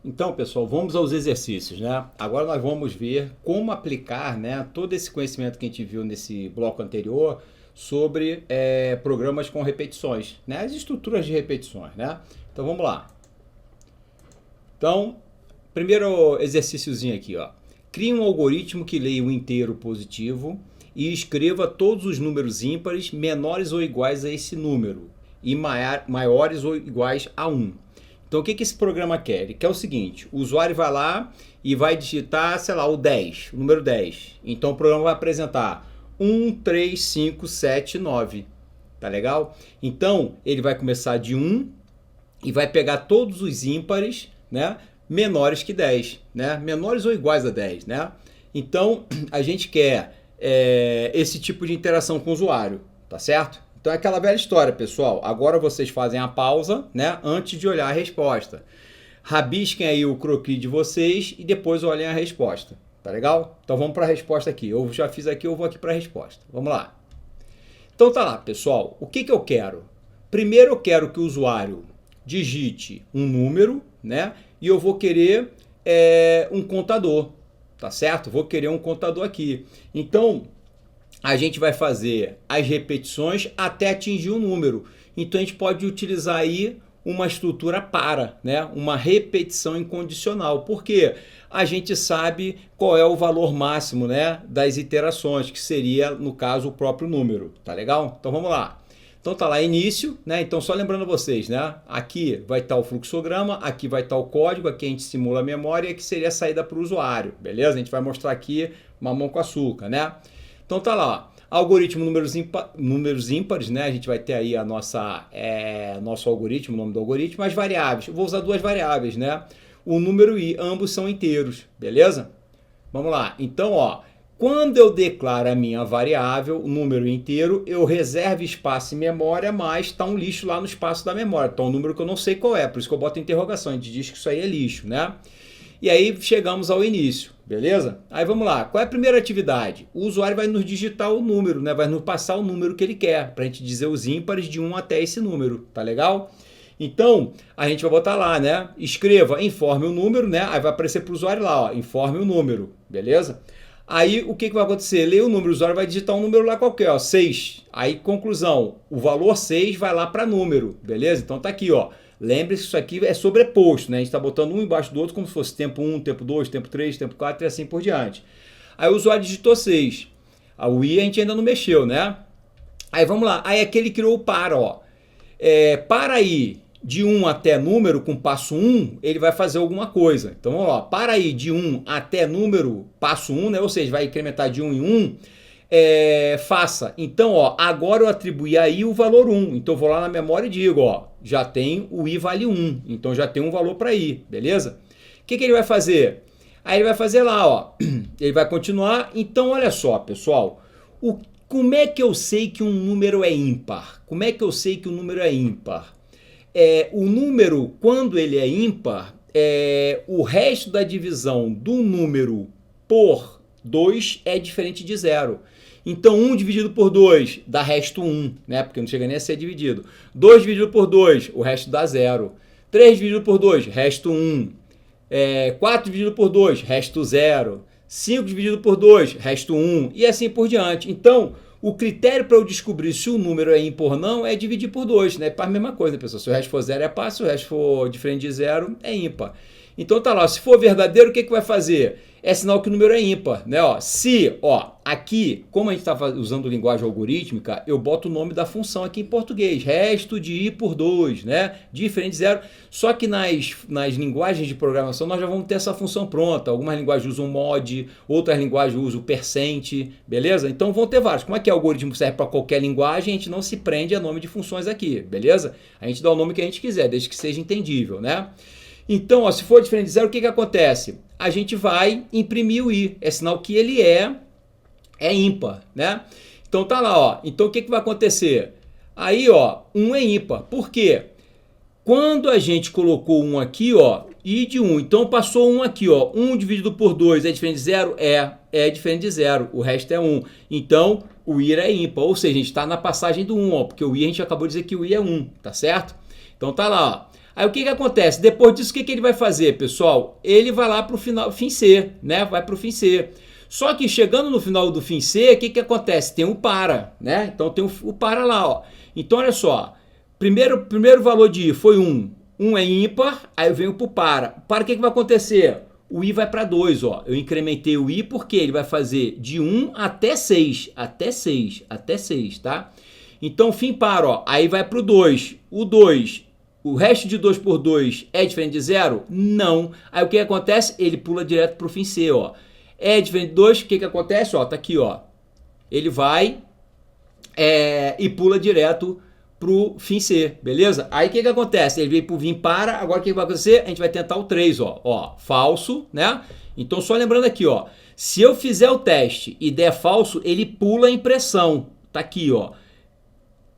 Então, pessoal, vamos aos exercícios, né? Agora nós vamos ver como aplicar, né, todo esse conhecimento que a gente viu nesse bloco anterior sobre programas com repetições, né? As estruturas de repetições, né? Então, vamos lá. Então, primeiro exercíciozinho aqui, ó. Crie um algoritmo que leia o inteiro positivo e escreva todos os números ímpares menores ou iguais a esse número e maiores ou iguais a 1. Então, o que esse programa quer? Ele quer o seguinte: o usuário vai lá e vai digitar, sei lá, o 10, o número 10. Então, o programa vai apresentar 1, 3, 5, 7, 9. Tá legal? Então, ele vai começar de 1 e vai pegar todos os ímpares, né, menores que 10, né? Menores ou iguais a 10, né? Então, a gente quer esse tipo de interação com o usuário, tá certo? Então é aquela velha história, pessoal. Agora vocês fazem a pausa, né, antes de olhar a resposta. Rabisquem aí o croquis de vocês e depois olhem a resposta. Tá legal? Então vamos para a resposta aqui. Eu já fiz aqui, eu vou aqui para a resposta. Vamos lá. Então tá lá, pessoal. O que eu quero? Primeiro eu quero que o usuário digite um número, né? E eu vou querer um contador, tá certo? Vou querer um contador aqui. Então a gente vai fazer as repetições até atingir um número. Então a gente pode utilizar aí uma estrutura para, né? Uma repetição incondicional. Por quê? A gente sabe qual é o valor máximo, né, das iterações, que seria, no caso, o próprio número. Tá legal? Então vamos lá. Então tá lá início, né? Então só lembrando vocês, né? Aqui vai estar o fluxograma, aqui vai estar o código, aqui a gente simula a memória e aqui seria a saída para o usuário, beleza? A gente vai mostrar aqui mamão com açúcar, né? Então tá lá, algoritmo números ímpares, né? A gente vai ter aí a nosso algoritmo, o nome do algoritmo, as variáveis. Eu vou usar duas variáveis, né? O número e ambos são inteiros, beleza? Vamos lá, então ó. Quando eu declaro a minha variável, o número inteiro, eu reservo espaço em memória, mas está um lixo lá no espaço da memória. Então, um número que eu não sei qual é, por isso que eu boto interrogação. A gente diz que isso aí é lixo, né? E aí chegamos ao início, beleza? Aí vamos lá. Qual é a primeira atividade? O usuário vai nos digitar o número, né? Vai nos passar o número que ele quer, para a gente dizer os ímpares de 1 até esse número, tá legal? Então, a gente vai botar lá, né? Escreva, informe o número, né? Aí vai aparecer para o usuário lá, ó, informe o número, beleza? Aí o que vai acontecer? Lê o número, o usuário vai digitar um número lá qualquer, ó, 6. Aí, conclusão, o valor 6 vai lá para número, beleza? Então tá aqui, ó. Lembre-se que isso aqui é sobreposto, né? A gente está botando um embaixo do outro como se fosse tempo 1, tempo 2, tempo 3, tempo 4 e assim por diante. Aí o usuário digitou 6. O i a gente ainda não mexeu, né? Aí vamos lá. Aí aqui ele criou o para, ó. Para ir de 1 até número, com passo 1, ele vai fazer alguma coisa. Então vamos lá, para ir de 1 até número, passo 1, né? Ou seja, vai incrementar de 1 em 1, faça. Então, ó, agora eu atribuí aí o valor 1. Então eu vou lá na memória e digo, ó, já tem o i vale 1. Então já tem um valor para i, beleza? O que ele vai fazer? Aí ele vai fazer lá, ó, ele vai continuar. Então olha só, pessoal, como é que eu sei que um número é ímpar? Como é que eu sei que um número é ímpar? O número, quando ele é ímpar, o resto da divisão do número por 2 é diferente de 0. Então, 1 dividido por 2 dá resto 1, né? Porque não chega nem a ser dividido. 2 dividido por 2, o resto dá 0. 3 dividido por 2, resto 1. 4 dividido por 2, resto 0. 5 dividido por 2, resto 1. E assim por diante. Então, o critério para eu descobrir se o número é ímpar ou não é dividir por 2, né? Para a mesma coisa, pessoal. Se o resto for 0 é par, se o resto for diferente de 0 é ímpar. Então tá lá, se for verdadeiro, o que vai fazer? É sinal que o número é ímpar, né? Ó, se, ó, aqui, como a gente está usando linguagem algorítmica, eu boto o nome da função aqui em português, resto de i por 2, né? Diferente de 0. Só que nas linguagens de programação nós já vamos ter essa função pronta. Algumas linguagens usam mod, outras linguagens usam percent, beleza? Então vão ter vários. Como é que o algoritmo serve para qualquer linguagem, a gente não se prende a nome de funções aqui, beleza? A gente dá o nome que a gente quiser, desde que seja entendível, né? Então, ó, se for diferente de 0, o que acontece? A gente vai imprimir o i, é sinal que ele é ímpar, né? Então tá lá, ó. Então o que vai acontecer? Aí, ó, 1 é ímpar. Por quê? Quando a gente colocou 1 aqui, ó, i de 1, então passou 1 aqui, ó. 1 dividido por 2 é diferente de 0? É diferente de 0. O resto é 1. Então, o i é ímpar. Ou seja, a gente está na passagem do 1, ó, porque o i a gente acabou de dizer que o i é 1, tá certo? Então tá lá, ó. Aí o que acontece? Depois disso, o que ele vai fazer, pessoal? Ele vai lá para o final, fim C, né? Vai para o fim C. Só que chegando no final do fim C, o que acontece? Tem um para, né? Então tem o para lá, ó. Então olha só, primeiro valor de I foi 1. 1 é ímpar, aí eu venho para o para. Para o que vai acontecer? O I vai para 2, ó. Eu incrementei o I porque ele vai fazer de 1 até 6. Até 6, tá? Então, fim para, ó. Aí vai para o 2. O 2, o resto de 2 por 2 é diferente de 0? Não. Aí o que acontece? Ele pula direto para o fim C, ó. É diferente de 2, o que acontece? Ó, tá aqui, ó. Ele vai e pula direto pro fim C, beleza? Aí o que acontece? Ele veio pro fim para, agora o que vai acontecer? A gente vai tentar o 3, ó, falso, né? Então só lembrando aqui, ó, se eu fizer o teste e der falso, ele pula a impressão, tá aqui, ó.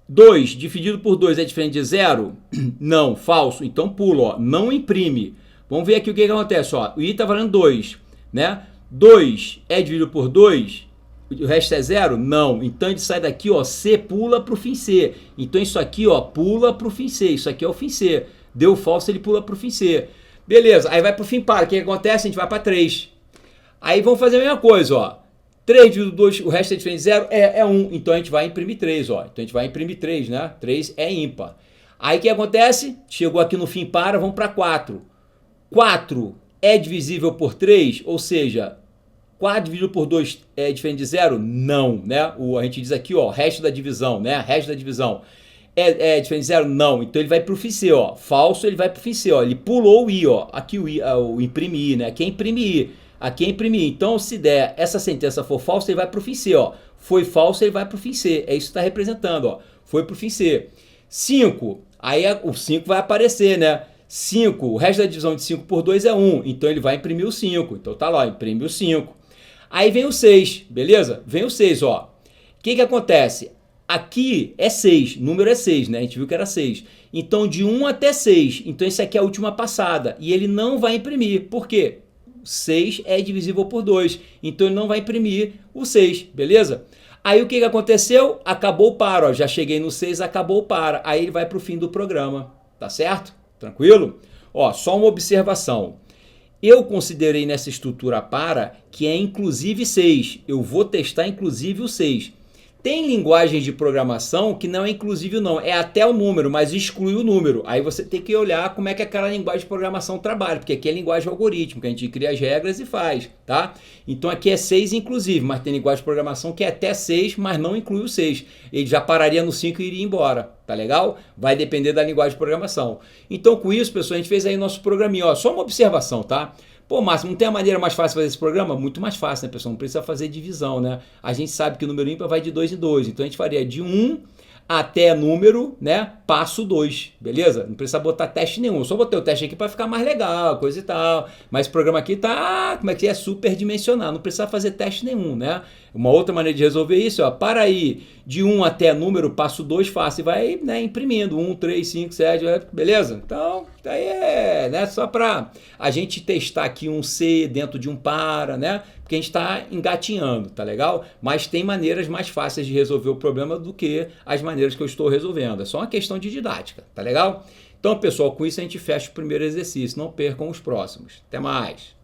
2 dividido por 2 é diferente de 0? Não, falso, então pula, ó, não imprime. Vamos ver aqui o que acontece, ó, o I tá valendo 2, né? 2 é dividido por 2? O resto é 0? Não. Então ele sai daqui, ó, C pula para o fim C. Então isso aqui, ó, pula para o fim C. Isso aqui é o fim C. Deu falso, ele pula para o fim C. Beleza, aí vai para o fim para. O que acontece? A gente vai para 3. Aí vamos fazer a mesma coisa, ó. 3 dividido por 2, o resto é diferente de 0? É 1. Então a gente vai imprimir 3, ó. Então a gente vai imprimir 3, né? 3 é ímpar. Aí o que acontece? Chegou aqui no fim para, vamos para 4. 4 é divisível por 3, ou seja, 4 dividido por 2 é diferente de 0? Não, né? A gente diz aqui, ó, resto da divisão, né? Resto da divisão é diferente de 0? Não. Então ele vai para o fim C, ó. Falso, ele vai para o fim C, ó. Ele pulou o I, ó. Aqui o I, o imprime I, né? Aqui é imprime I. Aqui é imprimir. Então, se der essa sentença for falsa, ele vai para o fim C, ó. Foi falso, ele vai para o fim C. É isso que está representando, ó. Foi para o fim C. 5. Aí o 5 vai aparecer, né? 5. O resto da divisão de 5 por 2 é 1. Então ele vai imprimir o 5. Então tá lá, imprime o 5. Aí vem o 6, beleza? Vem o 6, ó. O que acontece? Aqui é 6, número é 6, né? A gente viu que era 6. Então, de 1 até 6. Então, esse aqui é a última passada. E ele não vai imprimir. Por quê? 6 é divisível por 2. Então, ele não vai imprimir o 6, beleza? Aí, o que aconteceu? Acabou o para, ó. Já cheguei no 6, acabou o para. Aí, ele vai para o fim do programa. Tá certo? Tranquilo? Ó, só uma observação. Eu considerei nessa estrutura para que é inclusive 6. Eu vou testar inclusive o 6. Tem linguagens de programação que não é inclusive não, é até o número, mas exclui o número. Aí você tem que olhar como é que aquela linguagem de programação trabalha, porque aqui é linguagem algorítmica, a gente cria as regras e faz, tá? Então aqui é 6 inclusive, mas tem linguagem de programação que é até 6, mas não inclui o 6. Ele já pararia no 5 e iria embora, tá legal? Vai depender da linguagem de programação. Então com isso, pessoal, a gente fez aí nosso programinha, ó, só uma observação, tá? Pô, Márcio, não tem a maneira mais fácil de fazer esse programa? Muito mais fácil, né, pessoal? Não precisa fazer divisão, né? A gente sabe que o número ímpar vai de 2 em 2. Então, a gente faria de 1 até número, né? Passo 2, beleza? Não precisa botar teste nenhum. Eu só botei o teste aqui para ficar mais legal, coisa e tal. Mas o programa aqui tá, como é que é? Superdimensionado. Não precisa fazer teste nenhum, né? Uma outra maneira de resolver isso, ó, para aí de 1 até número, passo 2, fácil, e vai, né, imprimindo 1, 3, 5, 7, beleza? Então, aí é, né, só para a gente testar aqui um C dentro de um para, né? Porque a gente está engatinhando, tá legal? Mas tem maneiras mais fáceis de resolver o problema do que as maneiras que eu estou resolvendo. É só uma questão de didática, tá legal? Então, pessoal, com isso a gente fecha o primeiro exercício. Não percam os próximos. Até mais!